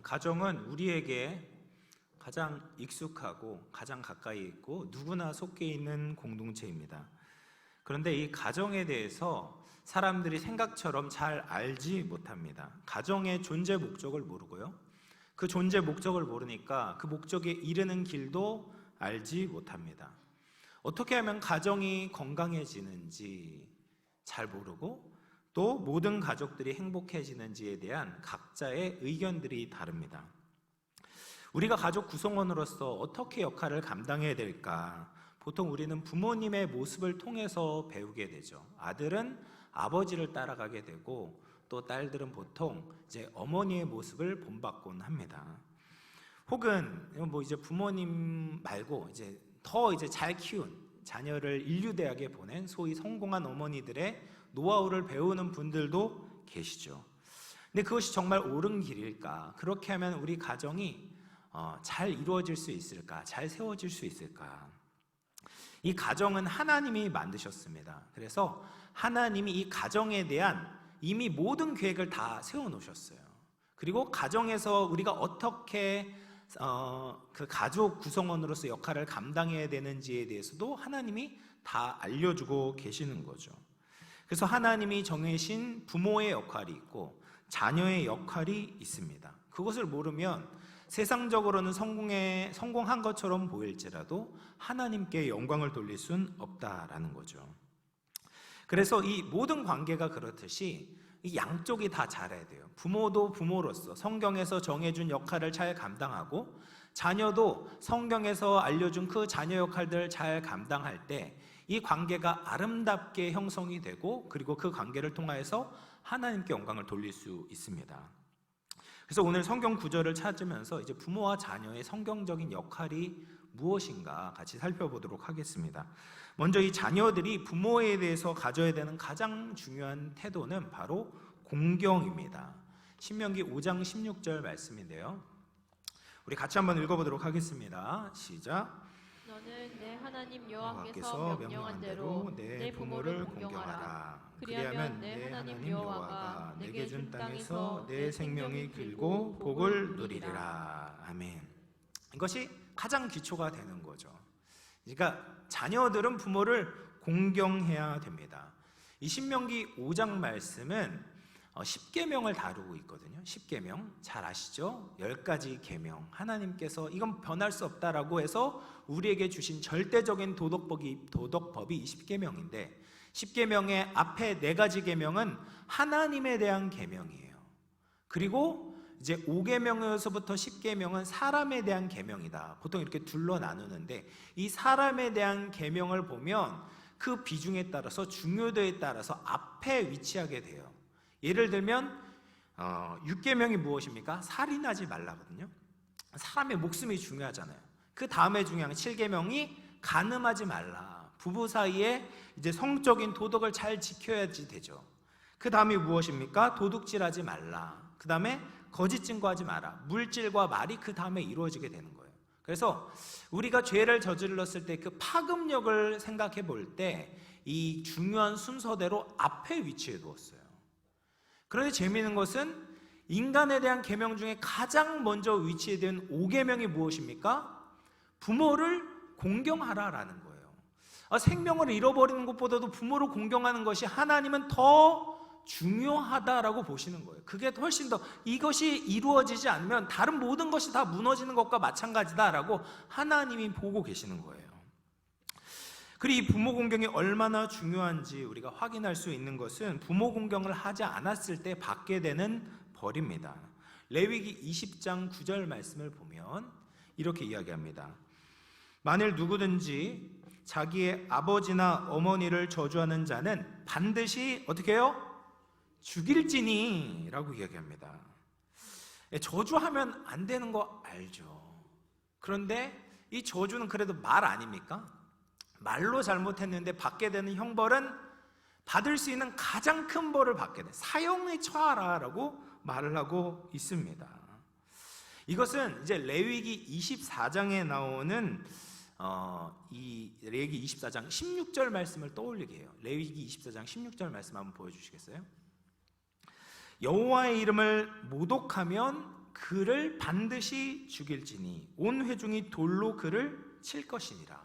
가정은 우리에게 가장 익숙하고 가장 가까이 있고 누구나 속해 있는 공동체입니다. 그런데 이 가정에 대해서 사람들이 생각처럼 잘 알지 못합니다. 가정의 존재 목적을 모르고요. 그 존재 목적을 모르니까 그 목적에 이르는 길도 알지 못합니다. 어떻게 하면 가정이 건강해지는지 잘 모르고 또 모든 가족들이 행복해지는지에 대한 각자의 의견들이 다릅니다. 우리가 가족 구성원으로서 어떻게 역할을 감당해야 될까? 보통 우리는 부모님의 모습을 통해서 배우게 되죠. 아들은 아버지를 따라가게 되고 또 딸들은 보통 이제 어머니의 모습을 본받곤 합니다. 혹은 이제 부모님 말고 이제 더 잘 키운 자녀를 인류대학에 보낸 소위 성공한 어머니들의 노하우를 배우는 분들도 계시죠. 근데 그것이 정말 옳은 길일까? 그렇게 하면 우리 가정이 잘 이루어질 수 있을까? 잘 세워질 수 있을까? 이 가정은 하나님이 만드셨습니다. 그래서 하나님이 이 가정에 대한 이미 모든 계획을 다 세워놓으셨어요. 그리고 가정에서 우리가 어떻게 그 가족 구성원으로서 역할을 감당해야 되는지에 대해서도 하나님이 다 알려주고 계시는 거죠. 그래서 하나님이 정해신 부모의 역할이 있고 자녀의 역할이 있습니다. 그것을 모르면 세상적으로는 성공한 것처럼 보일지라도 하나님께 영광을 돌릴 수는 없다라는 거죠. 그래서 이 모든 관계가 그렇듯이 이 양쪽이 다 잘해야 돼요. 부모도 부모로서 성경에서 정해준 역할을 잘 감당하고 자녀도 성경에서 알려준 그 자녀 역할들을 잘 감당할 때 이 관계가 아름답게 형성이 되고 그리고 그 관계를 통하여서 하나님께 영광을 돌릴 수 있습니다. 그래서 오늘 성경 구절을 찾으면서 이제 부모와 자녀의 성경적인 역할이 무엇인가 같이 살펴보도록 하겠습니다. 먼저 이 자녀들이 부모에 대해서 가져야 되는 가장 중요한 태도는 바로 공경입니다. 신명기 5장 16절 말씀인데요. 우리 같이 한번 읽어보도록 하겠습니다. 시작. 너는 내 하나님 여호와께서 명령한 대로 내 부모를 공경하라. 그리하면 내 하나님 여호와가 내게 준 땅에서 내 생명이 길고 복을 누리리라. 아멘. 이것이 가장 기초가 되는 거죠. 그러니까 자녀들은 부모를 공경해야 됩니다. 이 신명기 5장 말씀은 10계명을 다루고 있거든요. 10계명 잘 아시죠? 10가지 계명, 하나님께서 이건 변할 수 없다라고 해서 우리에게 주신 절대적인 도덕법이 10계명인데 10계명의 앞에 4가지 계명은 하나님에 대한 계명이에요. 그리고 이제 5계명에서부터 10계명은 사람에 대한 계명이다. 보통 이렇게 둘로 나누는데 이 사람에 대한 계명을 보면 그 비중에 따라서 중요도에 따라서 앞에 위치하게 돼요. 예를 들면 6계명이 무엇입니까? 살인하지 말라거든요. 사람의 목숨이 중요하잖아요. 그 다음에 중요한 7계명이 간음하지 말라. 부부 사이에 이제 성적인 도덕을 잘 지켜야지 되죠. 그 다음이 무엇입니까? 도둑질하지 말라. 그 다음에 거짓 증거하지 마라. 물질과 말이 그 다음에 이루어지게 되는 거예요. 그래서 우리가 죄를 저질렀을 때 그 파급력을 생각해 볼 때 이 중요한 순서대로 앞에 위치해 두었어요. 그런데 재미있는 것은 인간에 대한 계명 중에 가장 먼저 위치해 둔 5계명이 무엇입니까? 부모를 공경하라라는 거예요. 생명을 잃어버리는 것보다도 부모를 공경하는 것이 하나님은 더 중요하다라고 보시는 거예요. 그게 훨씬 더 이것이 이루어지지 않으면 다른 모든 것이 다 무너지는 것과 마찬가지다라고 하나님이 보고 계시는 거예요. 그리고 이 부모 공경이 얼마나 중요한지 우리가 확인할 수 있는 것은 부모 공경을 하지 않았을 때 받게 되는 벌입니다. 레위기 20장 9절 말씀을 보면 이렇게 이야기합니다. 만일 누구든지 자기의 아버지나 어머니를 저주하는 자는 반드시 어떻게 해요? 죽일지니 라고 이야기합니다. 저주하면 안 되는 거 알죠. 그런데 이 저주는 그래도 말 아닙니까? 말로 잘못했는데 받게 되는 형벌은 받을 수 있는 가장 큰 벌을 받게 돼. 사형에 처하라 라고 말을 하고 있습니다. 이것은 이제 레위기 24장에 나오는 이 레위기 24장 16절 말씀을 떠올리게 해요. 레위기 24장 16절 말씀 한번 보여주시겠어요? 여호와의 이름을 모독하면 그를 반드시 죽일지니 온 회중이 돌로 그를 칠 것이니라.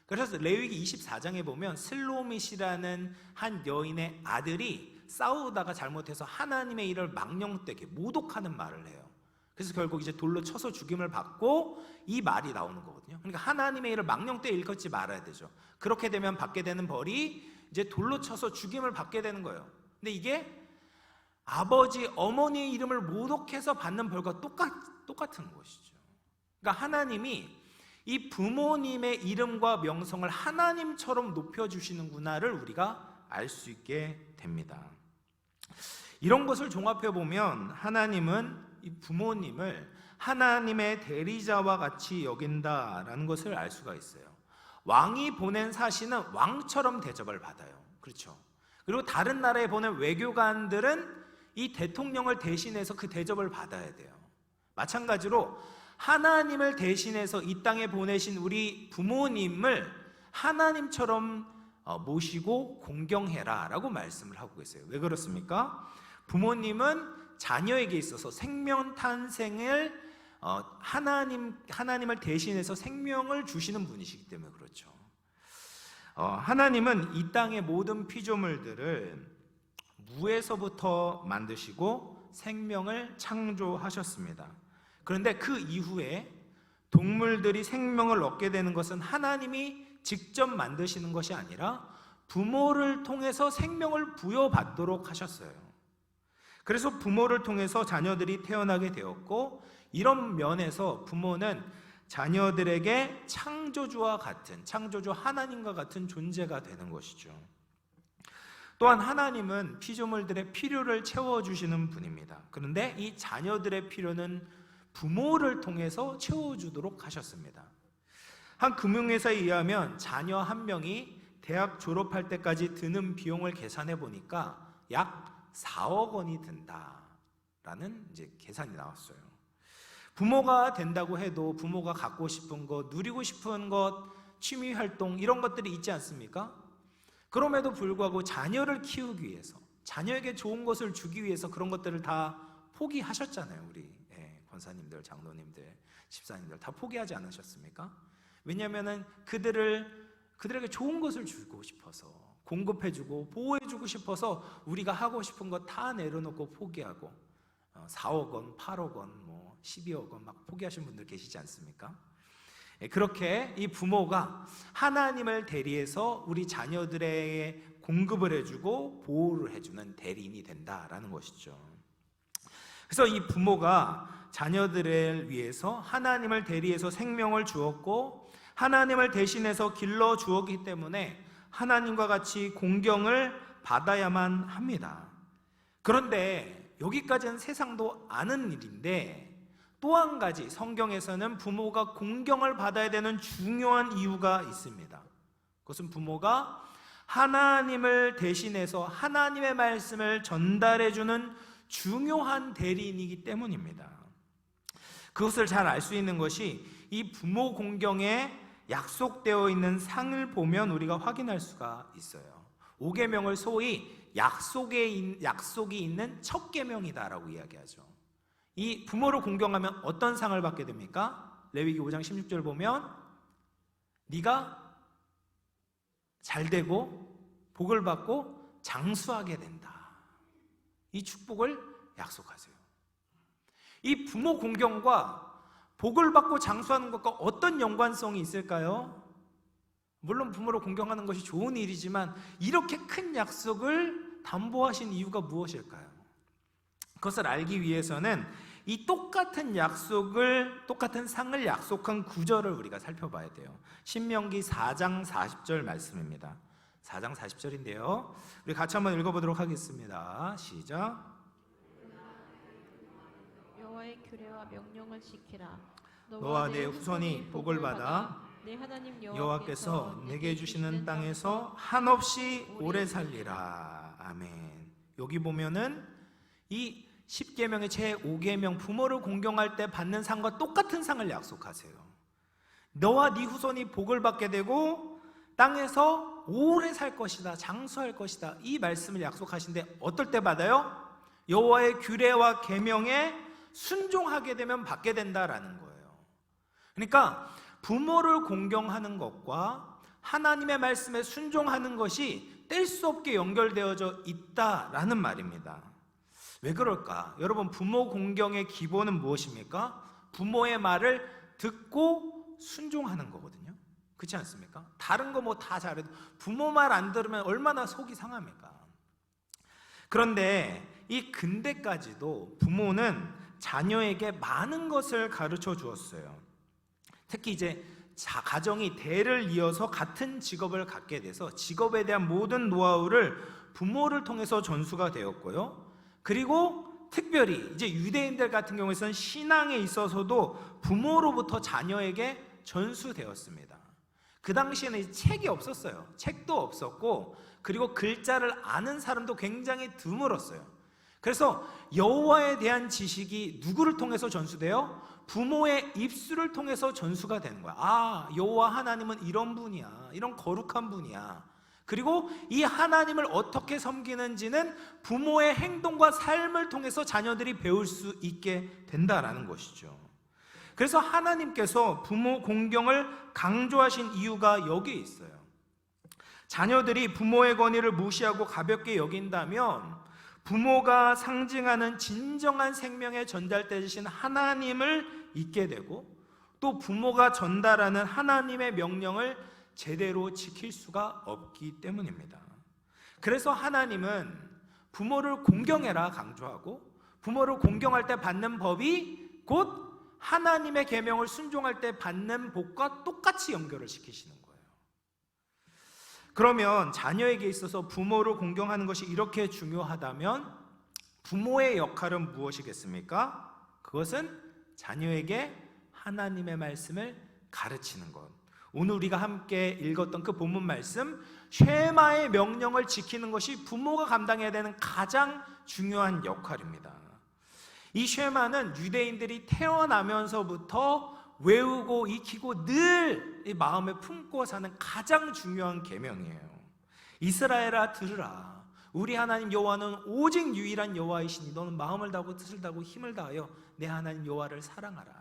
그래서 레위기 24장에 보면 슬로밋이라는 한 여인의 아들이 싸우다가 잘못해서 하나님의 일을 망령되게 모독하는 말을 해요. 그래서 결국 이제 돌로 쳐서 죽임을 받고 이 말이 나오는 거거든요. 그러니까 하나님의 일을 망령되게 일컫지 말아야 되죠. 그렇게 되면 받게 되는 벌이 이제 돌로 쳐서 죽임을 받게 되는 거예요. 근데 이게 아버지, 어머니의 이름을 모독해서 받는 벌과 똑같은 것이죠. 그러니까 하나님이 이 부모님의 이름과 명성을 하나님처럼 높여주시는구나를 우리가 알 수 있게 됩니다. 이런 것을 종합해 보면 하나님은 이 부모님을 하나님의 대리자와 같이 여긴다라는 것을 알 수가 있어요. 왕이 보낸 사신은 왕처럼 대접을 받아요. 그렇죠? 그리고 다른 나라에 보낸 외교관들은 이 대통령을 대신해서 그 대접을 받아야 돼요. 마찬가지로 하나님을 대신해서 이 땅에 보내신 우리 부모님을 하나님처럼 모시고 공경해라 라고 말씀을 하고 계세요. 왜 그렇습니까? 부모님은 자녀에게 있어서 생명 탄생을 하나님을 대신해서 생명을 주시는 분이시기 때문에 그렇죠. 하나님은 이 땅의 모든 피조물들을 무에서부터 만드시고 생명을 창조하셨습니다. 그런데 그 이후에 동물들이 생명을 얻게 되는 것은 하나님이 직접 만드시는 것이 아니라 부모를 통해서 생명을 부여받도록 하셨어요. 그래서 부모를 통해서 자녀들이 태어나게 되었고, 이런 면에서 부모는 자녀들에게 창조주와 같은, 창조주 하나님과 같은 존재가 되는 것이죠. 또한 하나님은 피조물들의 필요를 채워주시는 분입니다. 그런데 이 자녀들의 필요는 부모를 통해서 채워주도록 하셨습니다. 한 금융회사에 의하면 자녀 한 명이 대학 졸업할 때까지 드는 비용을 계산해 보니까 약 4억 원이 든다라는 이제 계산이 나왔어요. 부모가 된다고 해도 부모가 갖고 싶은 것, 누리고 싶은 것, 취미 활동 이런 것들이 있지 않습니까? 그럼에도 불구하고 자녀를 키우기 위해서, 자녀에게 좋은 것을 주기 위해서 그런 것들을 다 포기하셨잖아요. 우리 권사님들, 장로님들, 집사님들 다 포기하지 않으셨습니까? 왜냐하면 그들에게 좋은 것을 주고 싶어서, 공급해주고 보호해주고 싶어서 우리가 하고 싶은 거 다 내려놓고 포기하고 4억 원, 8억 원, 12억 원 막 포기하신 분들 계시지 않습니까? 그렇게 이 부모가 하나님을 대리해서 우리 자녀들에게 공급을 해주고 보호를 해주는 대리인이 된다라는 것이죠. 그래서 이 부모가 자녀들을 위해서 하나님을 대리해서 생명을 주었고 하나님을 대신해서 길러 주었기 때문에 하나님과 같이 공경을 받아야만 합니다. 그런데 여기까지는 세상도 아는 일인데, 또 한 가지 성경에서는 부모가 공경을 받아야 되는 중요한 이유가 있습니다. 그것은 부모가 하나님을 대신해서 하나님의 말씀을 전달해주는 중요한 대리인이기 때문입니다. 그것을 잘 알 수 있는 것이 이 부모 공경에 약속되어 있는 상을 보면 우리가 확인할 수가 있어요. 5계명을 소위 약속이 있는 첫 계명이다라고 이야기하죠. 이 부모를 공경하면 어떤 상을 받게 됩니까? 레위기 5장 16절 보면 네가 잘되고 복을 받고 장수하게 된다. 이 축복을 약속하세요. 이 부모 공경과 복을 받고 장수하는 것과 어떤 연관성이 있을까요? 물론 부모를 공경하는 것이 좋은 일이지만 이렇게 큰 약속을 담보하신 이유가 무엇일까요? 그것을 알기 위해서는 이 똑같은 약속을, 똑같은 상을 약속한 구절을 우리가 살펴봐야 돼요. 신명기 4장 40절 말씀입니다. 4장 40절인데요. 우리 같이 한번 읽어보도록 하겠습니다. 시작. 여호와의 규례와 명령을 지키라. 너와 내 후손이 복을 받아 내 하나님 여호와께서 내게 주시는 땅에서 한없이 오래 살리라. 아멘. 여기 보면은 이 10계명의 제5계명 부모를 공경할 때 받는 상과 똑같은 상을 약속하세요. 너와 네 후손이 복을 받게 되고 땅에서 오래 살 것이다, 장수할 것이다, 이 말씀을 약속하신데 어떨 때 받아요? 여호와의 규례와 계명에 순종하게 되면 받게 된다라는 거예요. 그러니까 부모를 공경하는 것과 하나님의 말씀에 순종하는 것이 뗄 수 없게 연결되어져 있다라는 말입니다. 왜 그럴까? 여러분, 부모 공경의 기본은 무엇입니까? 부모의 말을 듣고 순종하는 거거든요. 그렇지 않습니까? 다른 거 뭐 다 잘해도 부모 말 안 들으면 얼마나 속이 상합니까? 그런데 이 근대까지도 부모는 자녀에게 많은 것을 가르쳐 주었어요. 특히 이제 가정이 대를 이어서 같은 직업을 갖게 돼서 직업에 대한 모든 노하우를 부모를 통해서 전수가 되었고요. 그리고 특별히 이제 유대인들 같은 경우에는 신앙에 있어서도 부모로부터 자녀에게 전수되었습니다. 그 당시에는 책이 없었어요. 책도 없었고, 그리고 글자를 아는 사람도 굉장히 드물었어요. 그래서 여호와에 대한 지식이 누구를 통해서 전수돼요? 부모의 입술을 통해서 전수가 되는 거야. 아, 여호와 하나님은 이런 분이야, 이런 거룩한 분이야. 그리고 이 하나님을 어떻게 섬기는지는 부모의 행동과 삶을 통해서 자녀들이 배울 수 있게 된다라는 것이죠. 그래서 하나님께서 부모 공경을 강조하신 이유가 여기에 있어요. 자녀들이 부모의 권위를 무시하고 가볍게 여긴다면 부모가 상징하는 진정한 생명의 전달대신 하나님을 잊게 되고, 또 부모가 전달하는 하나님의 명령을 제대로 지킬 수가 없기 때문입니다. 그래서 하나님은 부모를 공경해라 강조하고, 부모를 공경할 때 받는 법이 곧 하나님의 계명을 순종할 때 받는 복과 똑같이 연결을 시키시는 거예요. 그러면 자녀에게 있어서 부모를 공경하는 것이 이렇게 중요하다면 부모의 역할은 무엇이겠습니까? 그것은 자녀에게 하나님의 말씀을 가르치는 것. 오늘 우리가 함께 읽었던 그 본문 말씀, 쉐마의 명령을 지키는 것이 부모가 감당해야 되는 가장 중요한 역할입니다. 이 쉐마는 유대인들이 태어나면서부터 외우고 익히고 늘 이 마음에 품고 사는 가장 중요한 계명이에요. 이스라엘아 들으라, 우리 하나님 여호와는 오직 유일한 여호와이시니 너는 마음을 다하고 뜻을 다하고 힘을 다하여 내 하나님 여호와를 사랑하라.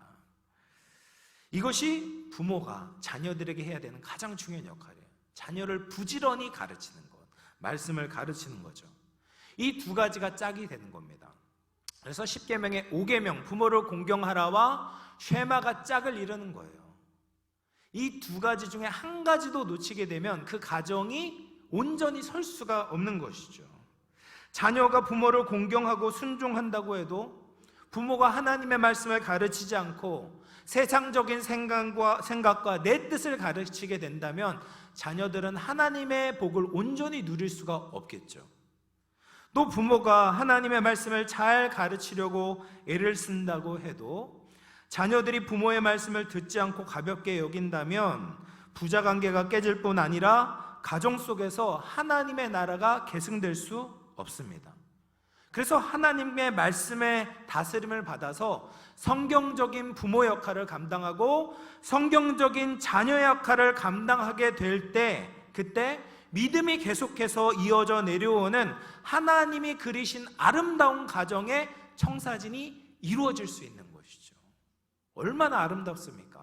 이것이 부모가 자녀들에게 해야 되는 가장 중요한 역할이에요. 자녀를 부지런히 가르치는 것, 말씀을 가르치는 거죠. 이 두 가지가 짝이 되는 겁니다. 그래서 10계명의 5계명 부모를 공경하라와 쉐마가 짝을 이루는 거예요. 이 두 가지 중에 한 가지도 놓치게 되면 그 가정이 온전히 설 수가 없는 것이죠. 자녀가 부모를 공경하고 순종한다고 해도 부모가 하나님의 말씀을 가르치지 않고 세상적인 생각과 내 뜻을 가르치게 된다면 자녀들은 하나님의 복을 온전히 누릴 수가 없겠죠. 또 부모가 하나님의 말씀을 잘 가르치려고 애를 쓴다고 해도 자녀들이 부모의 말씀을 듣지 않고 가볍게 여긴다면 부자관계가 깨질 뿐 아니라 가정 속에서 하나님의 나라가 계승될 수 없습니다. 그래서 하나님의 말씀의 다스림을 받아서 성경적인 부모 역할을 감당하고 성경적인 자녀 역할을 감당하게 될 때, 그때 믿음이 계속해서 이어져 내려오는 하나님이 그리신 아름다운 가정의 청사진이 이루어질 수 있는 것이죠. 얼마나 아름답습니까?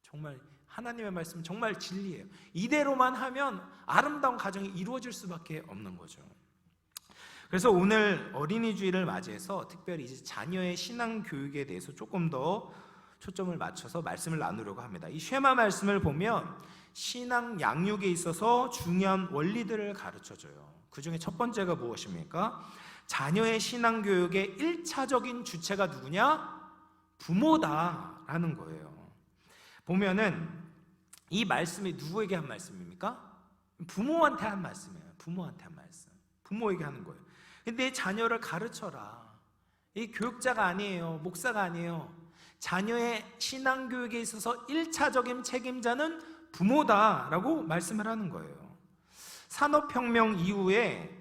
정말 하나님의 말씀 정말 진리예요. 이대로만 하면 아름다운 가정이 이루어질 수밖에 없는 거죠. 그래서 오늘 어린이 주일을 맞이해서 특별히 이제 자녀의 신앙 교육에 대해서 조금 더 초점을 맞춰서 말씀을 나누려고 합니다. 이 쉐마 말씀을 보면 신앙 양육에 있어서 중요한 원리들을 가르쳐줘요. 그 중에 첫 번째가 무엇입니까? 자녀의 신앙 교육의 1차적인 주체가 누구냐? 부모다라는 거예요. 보면은 이 말씀이 누구에게 한 말씀입니까? 부모한테 한 말씀이에요. 부모한테 한 말씀. 부모에게 하는 거예요. 근데 자녀를 가르쳐라. 이 교육자가 아니에요. 목사가 아니에요. 자녀의 신앙 교육에 있어서 1차적인 책임자는 부모다라고 말씀을 하는 거예요. 산업혁명 이후에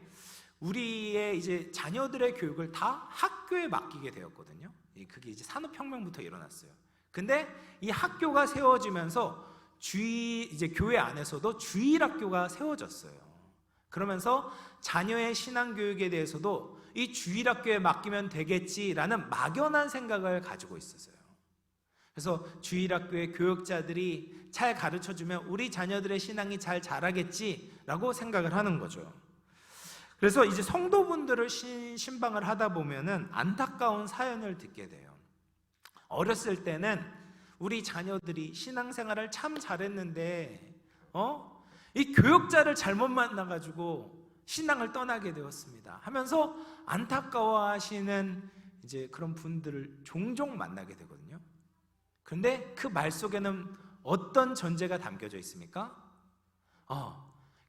우리의 이제 자녀들의 교육을 다 학교에 맡기게 되었거든요. 그게 이제 산업혁명부터 일어났어요. 근데 이 학교가 세워지면서 이제 교회 안에서도 주일학교가 세워졌어요. 그러면서 자녀의 신앙 교육에 대해서도 이 주일학교에 맡기면 되겠지라는 막연한 생각을 가지고 있었어요. 그래서 주일학교의 교육자들이 잘 가르쳐주면 우리 자녀들의 신앙이 잘 자라겠지라고 생각을 하는 거죠. 그래서 이제 성도분들을 신방을 하다 보면은 안타까운 사연을 듣게 돼요. 어렸을 때는 우리 자녀들이 신앙생활을 참 잘했는데 이 교육자를 잘못 만나가지고 신앙을 떠나게 되었습니다 하면서 안타까워하시는 이제 그런 분들을 종종 만나게 되거든요. 그런데 그 말 속에는 어떤 전제가 담겨져 있습니까?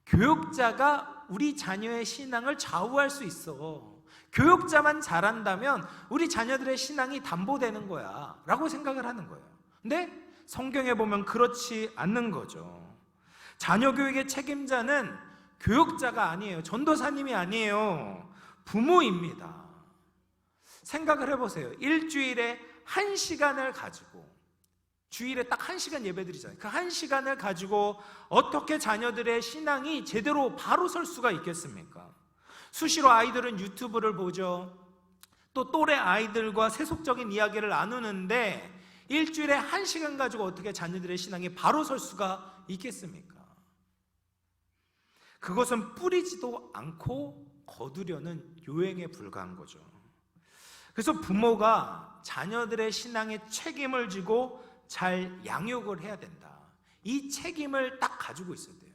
교육자가 우리 자녀의 신앙을 좌우할 수 있어. 교육자만 잘한다면 우리 자녀들의 신앙이 담보되는 거야 라고 생각을 하는 거예요. 근데 성경에 보면 그렇지 않는 거죠. 자녀 교육의 책임자는 교육자가 아니에요. 전도사님이 아니에요. 부모입니다. 생각을 해보세요. 일주일에 1시간을 가지고, 주일에 딱 1시간 예배드리잖아요. 그 1시간을 가지고 어떻게 자녀들의 신앙이 제대로 바로 설 수가 있겠습니까? 수시로 아이들은 유튜브를 보죠. 또 또래 아이들과 세속적인 이야기를 나누는데 일주일에 1시간 가지고 어떻게 자녀들의 신앙이 바로 설 수가 있겠습니까? 그것은 뿌리지도 않고 거두려는 요행에 불과한 거죠. 그래서 부모가 자녀들의 신앙에 책임을 지고 잘 양육을 해야 된다. 이 책임을 딱 가지고 있어야 돼요.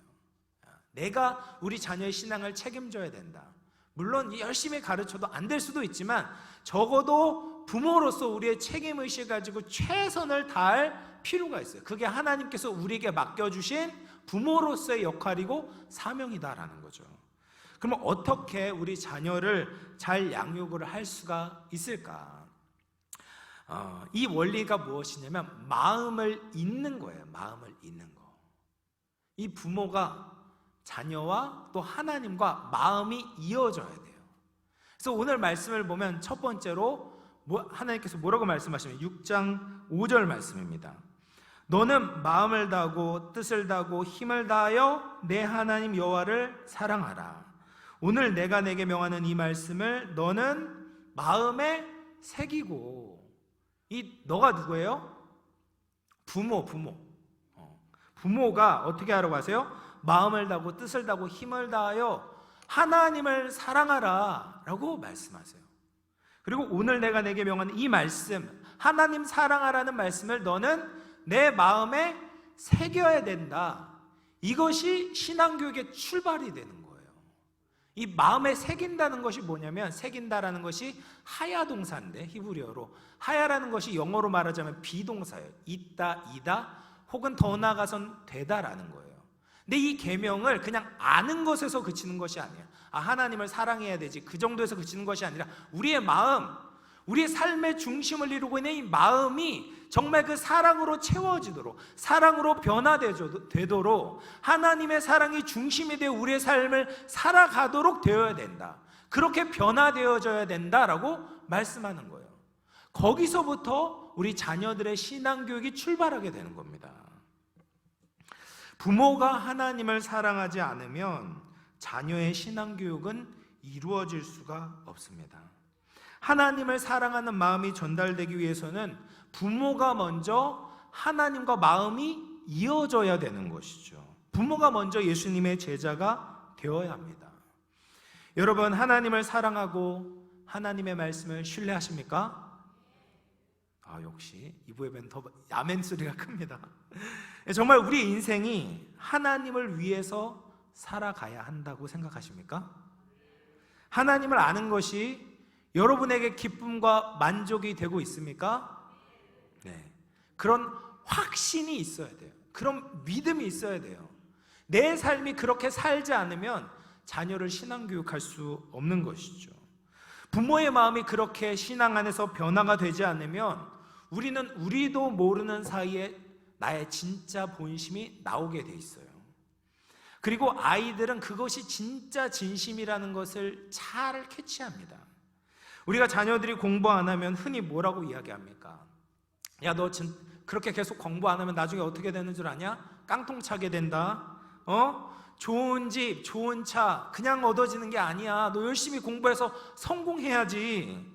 내가 우리 자녀의 신앙을 책임져야 된다. 물론 열심히 가르쳐도 안 될 수도 있지만 적어도 부모로서 우리의 책임의식을 가지고 최선을 다할 필요가 있어요. 그게 하나님께서 우리에게 맡겨주신 부모로서의 역할이고 사명이다라는 거죠. 그러면 어떻게 우리 자녀를 잘 양육을 할 수가 있을까? 이 원리가 무엇이냐면 마음을 잇는 거예요. 마음을 잇는 거. 이 부모가 자녀와 또 하나님과 마음이 이어져야 돼요. 그래서 오늘 말씀을 보면 첫 번째로 하나님께서 뭐라고 말씀하시면 6장 5절 말씀입니다. 너는 마음을 다하고 뜻을 다하고 힘을 다하여 내 하나님 여호와를 사랑하라. 오늘 내가 내게 명하는 이 말씀을 너는 마음에 새기고. 이 너가 누구예요? 부모가 어떻게 하라고 하세요? 마음을 다하고 뜻을 다하고 힘을 다하여 하나님을 사랑하라 라고 말씀하세요. 그리고 오늘 내가 내게 명하는 이 말씀, 하나님 사랑하라는 말씀을 너는 내 마음에 새겨야 된다. 이것이 신앙교육의 출발이 되는 거예요. 이 마음에 새긴다는 것이 뭐냐면, 새긴다라는 것이 하야 동사인데, 히브리어로 하야라는 것이 영어로 말하자면 비동사예요. 있다, 이다, 혹은 더 나아가선 되다라는 거예요. 근데 이 계명을 그냥 아는 것에서 그치는 것이 아니에요. 하나님을 사랑해야 되지, 그 정도에서 그치는 것이 아니라 우리의 마음, 우리의 삶의 중심을 이루고 있는 이 마음이 정말 그 사랑으로 채워지도록, 사랑으로 변화되도록, 하나님의 사랑이 중심이 되어 우리의 삶을 살아가도록 되어야 된다. 그렇게 변화되어져야 된다라고 말씀하는 거예요. 거기서부터 우리 자녀들의 신앙교육이 출발하게 되는 겁니다. 부모가 하나님을 사랑하지 않으면 자녀의 신앙교육은 이루어질 수가 없습니다. 하나님을 사랑하는 마음이 전달되기 위해서는 부모가 먼저 하나님과 마음이 이어져야 되는 것이죠. 부모가 먼저 예수님의 제자가 되어야 합니다. 여러분, 하나님을 사랑하고 하나님의 말씀을 신뢰하십니까? 역시 이부 예배는 더 아멘 소리가 큽니다. 정말 우리 인생이 하나님을 위해서 살아가야 한다고 생각하십니까? 하나님을 아는 것이 여러분에게 기쁨과 만족이 되고 있습니까? 네. 그런 확신이 있어야 돼요. 그런 믿음이 있어야 돼요. 내 삶이 그렇게 살지 않으면 자녀를 신앙교육할 수 없는 것이죠. 부모의 마음이 그렇게 신앙 안에서 변화가 되지 않으면 우리는 우리도 모르는 사이에 나의 진짜 본심이 나오게 돼 있어요. 그리고 아이들은 그것이 진짜 진심이라는 것을 잘 캐치합니다. 우리가 자녀들이 공부 안 하면 흔히 뭐라고 이야기합니까? 야, 너 그렇게 계속 공부 안 하면 나중에 어떻게 되는 줄 아냐? 깡통 차게 된다. 좋은 집, 좋은 차 그냥 얻어지는 게 아니야. 너 열심히 공부해서 성공해야지.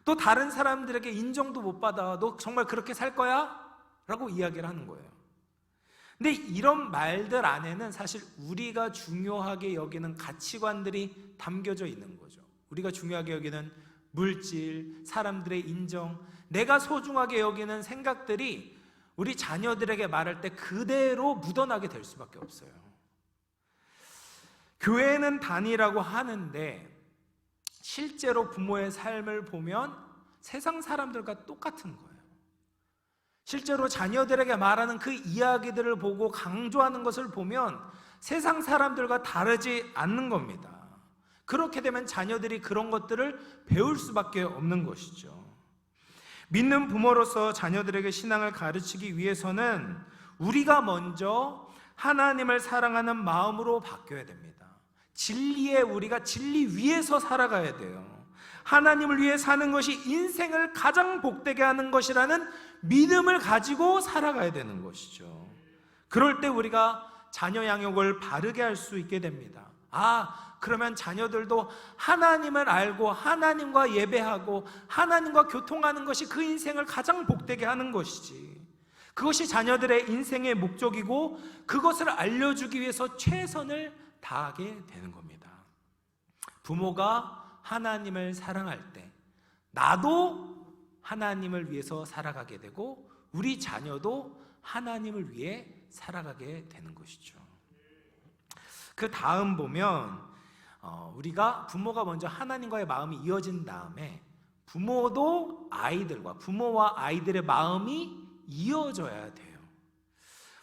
또 다른 사람들에게 인정도 못 받아. 너 정말 그렇게 살 거야? 라고 이야기를 하는 거예요. 근데 이런 말들 안에는 사실 우리가 중요하게 여기는 가치관들이 담겨져 있는 거죠. 우리가 중요하게 여기는 물질, 사람들의 인정, 내가 소중하게 여기는 생각들이 우리 자녀들에게 말할 때 그대로 묻어나게 될 수밖에 없어요. 교회는 단위라고 하는데 실제로 부모의 삶을 보면 세상 사람들과 똑같은 거예요. 실제로 자녀들에게 말하는 그 이야기들을 보고 강조하는 것을 보면 세상 사람들과 다르지 않는 겁니다. 그렇게 되면 자녀들이 그런 것들을 배울 수밖에 없는 것이죠. 믿는 부모로서 자녀들에게 신앙을 가르치기 위해서는 우리가 먼저 하나님을 사랑하는 마음으로 바뀌어야 됩니다. 우리가 진리 위에서 살아가야 돼요. 하나님을 위해 사는 것이 인생을 가장 복되게 하는 것이라는 믿음을 가지고 살아가야 되는 것이죠. 그럴 때 우리가 자녀 양육을 바르게 할 수 있게 됩니다. 그러면 자녀들도 하나님을 알고 하나님과 예배하고 하나님과 교통하는 것이 그 인생을 가장 복되게 하는 것이지. 그것이 자녀들의 인생의 목적이고 그것을 알려주기 위해서 최선을 다하게 되는 겁니다. 부모가 하나님을 사랑할 때 나도 하나님을 위해서 살아가게 되고 우리 자녀도 하나님을 위해 살아가게 되는 것이죠. 그 다음 보면 우리가 부모가 먼저 하나님과의 마음이 이어진 다음에 부모와 아이들의 마음이 이어져야 돼요.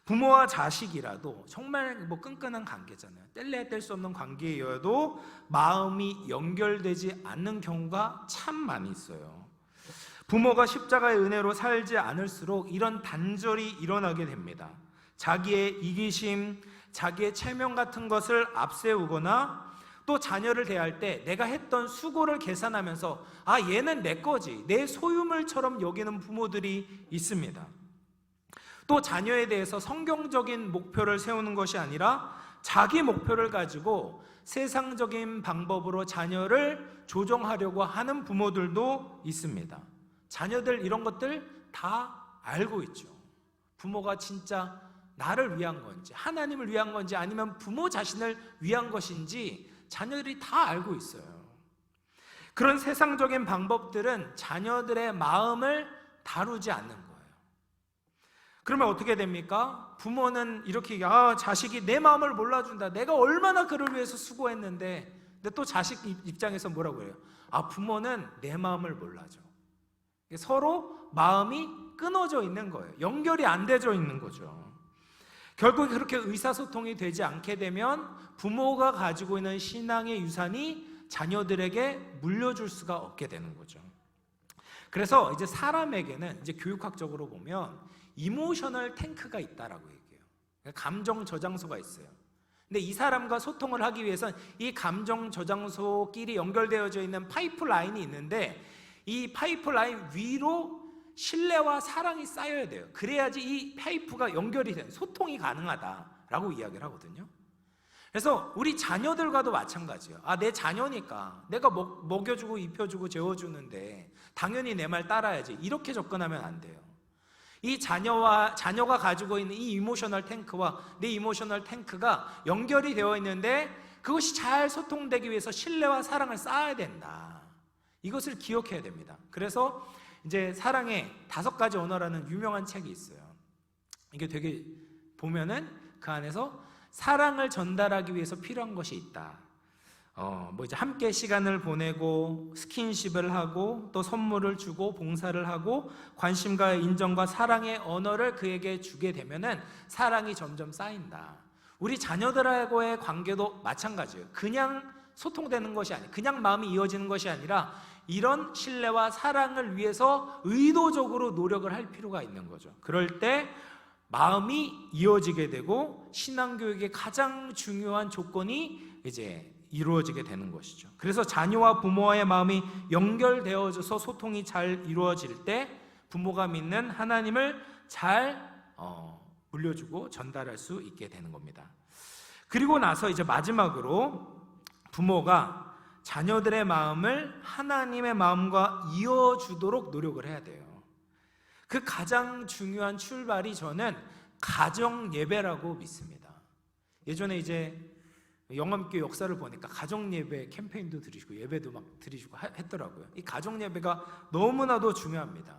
부모와 자식이라도 정말 끈끈한 관계잖아요. 뗄래야 뗄 수 없는 관계여도 마음이 연결되지 않는 경우가 참 많이 있어요. 부모가 십자가의 은혜로 살지 않을수록 이런 단절이 일어나게 됩니다. 자기의 이기심, 자기의 체면 같은 것을 앞세우거나 또 자녀를 대할 때 내가 했던 수고를 계산하면서 얘는 내 거지, 내 소유물처럼 여기는 부모들이 있습니다. 또 자녀에 대해서 성경적인 목표를 세우는 것이 아니라 자기 목표를 가지고 세상적인 방법으로 자녀를 조정하려고 하는 부모들도 있습니다. 자녀들 이런 것들 다 알고 있죠. 부모가 진짜 나를 위한 건지 하나님을 위한 건지 아니면 부모 자신을 위한 것인지 자녀들이 다 알고 있어요. 그런 세상적인 방법들은 자녀들의 마음을 다루지 않는 거예요. 그러면 어떻게 됩니까? 부모는 이렇게 자식이 내 마음을 몰라준다. 내가 얼마나 그를 위해서 수고했는데. 근데 또 자식 입장에서 뭐라고 해요? 부모는 내 마음을 몰라줘. 서로 마음이 끊어져 있는 거예요. 연결이 안 되어 있는 거죠. 결국 그렇게 의사소통이 되지 않게 되면 부모가 가지고 있는 신앙의 유산이 자녀들에게 물려줄 수가 없게 되는 거죠. 그래서 이제 사람에게는 이제 교육학적으로 보면 이모셔널 탱크가 있다라고 얘기해요. 감정 저장소가 있어요. 근데 이 사람과 소통을 하기 위해서는 이 감정 저장소끼리 연결되어져 있는 파이프라인이 있는데 이 파이프라인 위로 신뢰와 사랑이 쌓여야 돼요. 그래야지 이 파이프가 연결이 되는, 소통이 가능하다라고 이야기를 하거든요. 그래서 우리 자녀들과도 마찬가지예요. 내 자녀니까 내가 먹여주고 입혀주고 재워주는데 당연히 내 말 따라야지, 이렇게 접근하면 안 돼요. 이 자녀가 가지고 있는 이 이모셔널 탱크와 내 이모셔널 탱크가 연결이 되어 있는데 그것이 잘 소통되기 위해서 신뢰와 사랑을 쌓아야 된다. 이것을 기억해야 됩니다. 그래서 이제 사랑의 5가지 언어라는 유명한 책이 있어요. 이게 되게 보면은 그 안에서 사랑을 전달하기 위해서 필요한 것이 있다. 이제 함께 시간을 보내고 스킨십을 하고 또 선물을 주고 봉사를 하고 관심과 인정과 사랑의 언어를 그에게 주게 되면은 사랑이 점점 쌓인다. 우리 자녀들하고의 관계도 마찬가지예요. 그냥 소통되는 것이 아니라, 그냥 마음이 이어지는 것이 아니라 이런 신뢰와 사랑을 위해서 의도적으로 노력을 할 필요가 있는 거죠. 그럴 때 마음이 이어지게 되고 신앙교육의 가장 중요한 조건이 이제 이루어지게 되는 것이죠. 그래서 자녀와 부모와의 마음이 연결되어져서 소통이 잘 이루어질 때 부모가 믿는 하나님을 잘 물려주고 전달할 수 있게 되는 겁니다. 그리고 나서 이제 마지막으로 부모가 자녀들의 마음을 하나님의 마음과 이어주도록 노력을 해야 돼요. 그 가장 중요한 출발이 저는 가정 예배라고 믿습니다. 예전에 이제 영암교회 역사를 보니까 가정 예배 캠페인도 드리시고 예배도 막 드리시고 했더라고요. 이 가정 예배가 너무나도 중요합니다.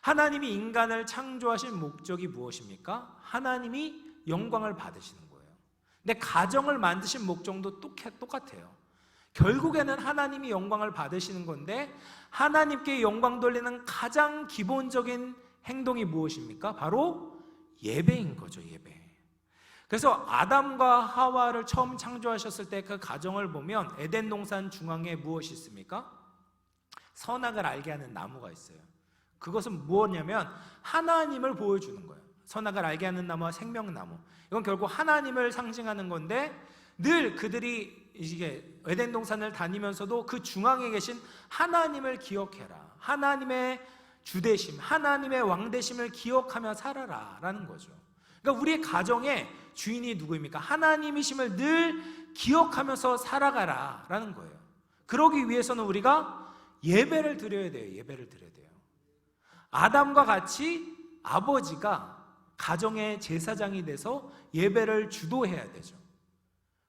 하나님이 인간을 창조하신 목적이 무엇입니까? 하나님이 영광을 받으시는 거예요. 근데 가정을 만드신 목적도 똑같아요. 결국에는 하나님이 영광을 받으시는 건데, 하나님께 영광 돌리는 가장 기본적인 행동이 무엇입니까? 바로 예배인 거죠. 예배. 그래서 아담과 하와를 처음 창조하셨을 때 그 가정을 보면 에덴 동산 중앙에 무엇이 있습니까? 선악을 알게 하는 나무가 있어요. 그것은 무엇이냐면 하나님을 보여주는 거예요. 선악을 알게 하는 나무와 생명나무, 이건 결국 하나님을 상징하는 건데, 늘 그들이 이게 에덴 동산을 다니면서도 그 중앙에 계신 하나님을 기억해라, 하나님의 주되심, 하나님의 왕되심을 기억하며 살아라 라는 거죠. 그러니까 우리의 가정의 주인이 누구입니까? 하나님이심을 늘 기억하면서 살아가라 라는 거예요. 그러기 위해서는 우리가 예배를 드려야 돼요. 예배를 드려야 돼요. 아담과 같이 아버지가 가정의 제사장이 돼서 예배를 주도해야 되죠.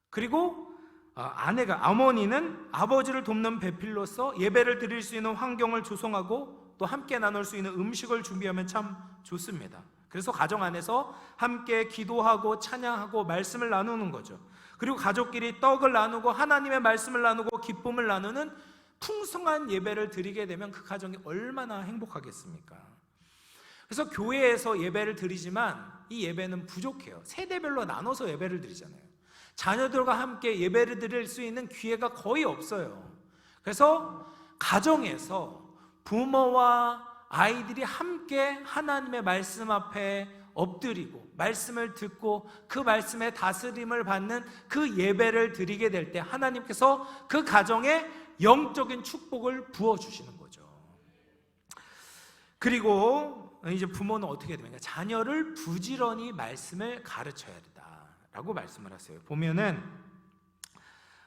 그리고 아내가, 어머니는 아버지를 돕는 배필로서 예배를 드릴 수 있는 환경을 조성하고 또 함께 나눌 수 있는 음식을 준비하면 참 좋습니다. 그래서 가정 안에서 함께 기도하고 찬양하고 말씀을 나누는 거죠. 그리고 가족끼리 떡을 나누고 하나님의 말씀을 나누고 기쁨을 나누는 풍성한 예배를 드리게 되면 그 가정이 얼마나 행복하겠습니까? 그래서 교회에서 예배를 드리지만 이 예배는 부족해요. 세대별로 나눠서 예배를 드리잖아요. 자녀들과 함께 예배를 드릴 수 있는 기회가 거의 없어요. 그래서 가정에서 부모와 아이들이 함께 하나님의 말씀 앞에 엎드리고 말씀을 듣고 그 말씀의 다스림을 받는 그 예배를 드리게 될 때 하나님께서 그 가정에 영적인 축복을 부어주시는 거죠. 그리고 이제 부모는 어떻게 됩니까? 자녀를 부지런히 말씀을 가르쳐야 된다라고 말씀을 하세요. 보면은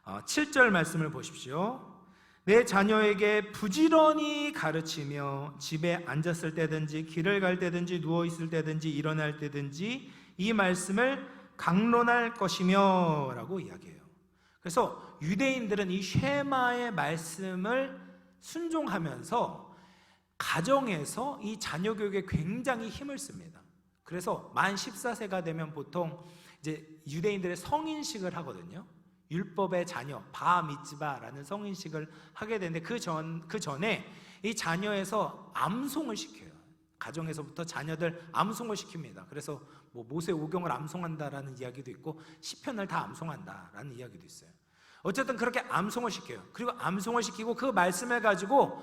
7절 말씀을 보십시오. 내 자녀에게 부지런히 가르치며 집에 앉았을 때든지 길을 갈 때든지 누워있을 때든지 일어날 때든지 이 말씀을 강론할 것이며 라고 이야기해요. 그래서 유대인들은 이 쉐마의 말씀을 순종하면서 가정에서 이 자녀 교육에 굉장히 힘을 씁니다. 그래서 만 14세가 되면 보통 이제 유대인들의 성인식을 하거든요. 율법의 자녀, 바 미츠바라는 성인식을 하게 되는데 그 전에 이 자녀에서 암송을 시켜요. 가정에서부터 자녀들 암송을 시킵니다. 그래서 뭐 모세 오경을 암송한다라는 이야기도 있고 시편을 다 암송한다라는 이야기도 있어요. 어쨌든 그렇게 암송을 시켜요. 그리고 암송을 시키고 그 말씀을 가지고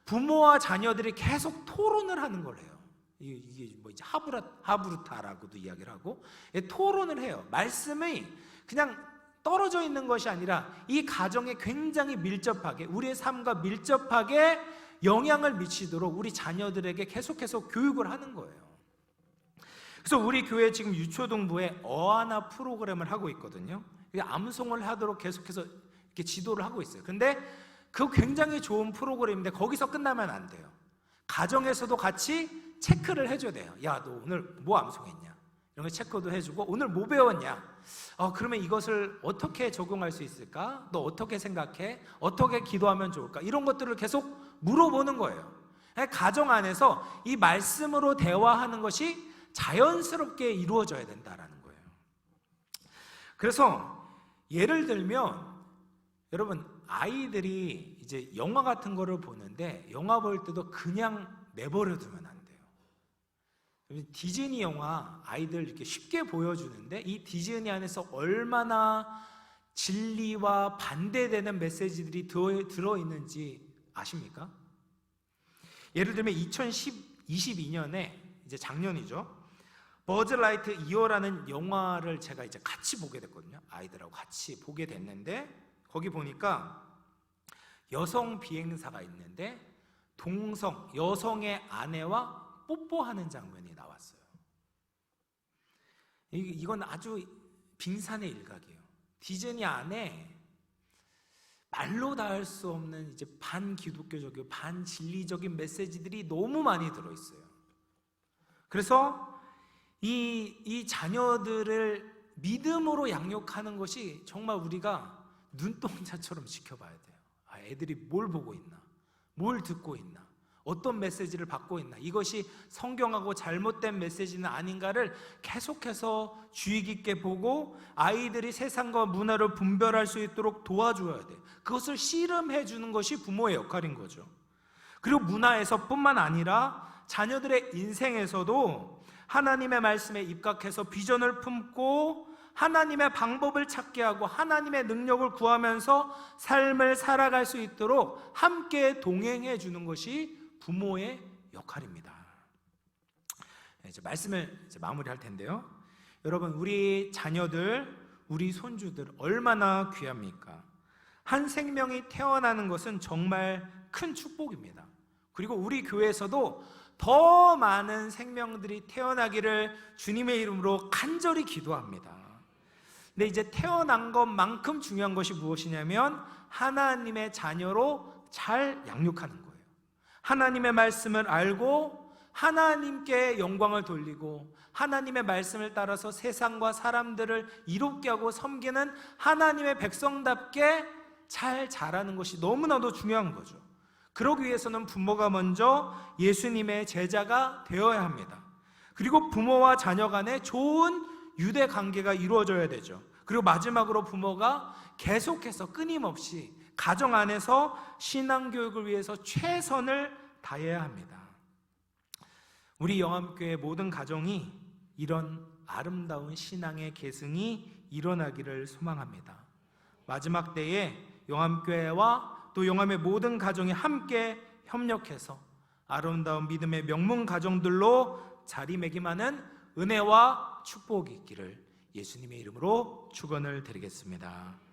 부모와 자녀들이 계속 토론을 하는 거래요. 이게 뭐 이제 하부르타라고도 이야기를 하고 토론을 해요. 말씀이 그냥 떨어져 있는 것이 아니라 이 가정에 굉장히 밀접하게, 우리의 삶과 밀접하게 영향을 미치도록 우리 자녀들에게 계속해서 교육을 하는 거예요. 그래서 우리 교회 지금 유초동부에 어하나 프로그램을 하고 있거든요. 암송을 하도록 계속해서 이렇게 지도를 하고 있어요. 근데 그거 굉장히 좋은 프로그램인데 거기서 끝나면 안 돼요. 가정에서도 같이 체크를 해줘야 돼요. 야, 너 오늘 뭐 암송했냐? 이런 거 체크도 해주고, 오늘 뭐 배웠냐? 그러면 이것을 어떻게 적용할 수 있을까? 너 어떻게 생각해? 어떻게 기도하면 좋을까? 이런 것들을 계속 물어보는 거예요. 가정 안에서 이 말씀으로 대화하는 것이 자연스럽게 이루어져야 된다라는 거예요. 그래서 예를 들면 여러분, 아이들이 이제 영화 같은 거를 보는데 영화 볼 때도 그냥 내버려 두면 안 돼요. 디즈니 영화 아이들 이렇게 쉽게 보여주는데 이 디즈니 안에서 얼마나 진리와 반대되는 메시지들이 들어있는지 아십니까? 예를 들면 2022년에 이제 작년이죠. 버즈라이트 2호라는 영화를 제가 이제 같이 보게 됐거든요. 아이들하고 같이 보게 됐는데 거기 보니까 여성 비행사가 있는데 여성의 아내와 뽀뽀하는 장면이 나왔어요. 이건 아주 빙산의 일각이에요. 디즈니 안에 말로 다 할 수 없는 이제 반기독교적이고 반진리적인 메시지들이 너무 많이 들어있어요. 그래서 이 자녀들을 믿음으로 양육하는 것이 정말 우리가 눈동자처럼 지켜봐야 돼요. 애들이 뭘 보고 있나, 뭘 듣고 있나, 어떤 메시지를 받고 있나, 이것이 성경하고 잘못된 메시지는 아닌가를 계속해서 주의 깊게 보고 아이들이 세상과 문화를 분별할 수 있도록 도와줘야 돼요. 그것을 씨름해 주는 것이 부모의 역할인 거죠. 그리고 문화에서 뿐만 아니라 자녀들의 인생에서도 하나님의 말씀에 입각해서 비전을 품고 하나님의 방법을 찾게 하고 하나님의 능력을 구하면서 삶을 살아갈 수 있도록 함께 동행해 주는 것이 부모의 역할입니다. 이제 말씀을 마무리할 텐데요. 여러분, 우리 자녀들, 우리 손주들 얼마나 귀합니까? 한 생명이 태어나는 것은 정말 큰 축복입니다. 그리고 우리 교회에서도 더 많은 생명들이 태어나기를 주님의 이름으로 간절히 기도합니다. 근데 이제 태어난 것만큼 중요한 것이 무엇이냐면 하나님의 자녀로 잘 양육하는 거예요. 하나님의 말씀을 알고 하나님께 영광을 돌리고 하나님의 말씀을 따라서 세상과 사람들을 이롭게 하고 섬기는 하나님의 백성답게 잘 자라는 것이 너무나도 중요한 거죠. 그러기 위해서는 부모가 먼저 예수님의 제자가 되어야 합니다. 그리고 부모와 자녀 간에 좋은 유대 관계가 이루어져야 되죠. 그리고 마지막으로 부모가 계속해서 끊임없이 가정 안에서 신앙교육을 위해서 최선을 다해야 합니다. 우리 영암교회 모든 가정이 이런 아름다운 신앙의 계승이 일어나기를 소망합니다. 마지막 때에 영암교회와 또 영암의 모든 가정이 함께 협력해서 아름다운 믿음의 명문 가정들로 자리매김하는 은혜와 축복이 있기를 예수님의 이름으로 축원을 드리겠습니다.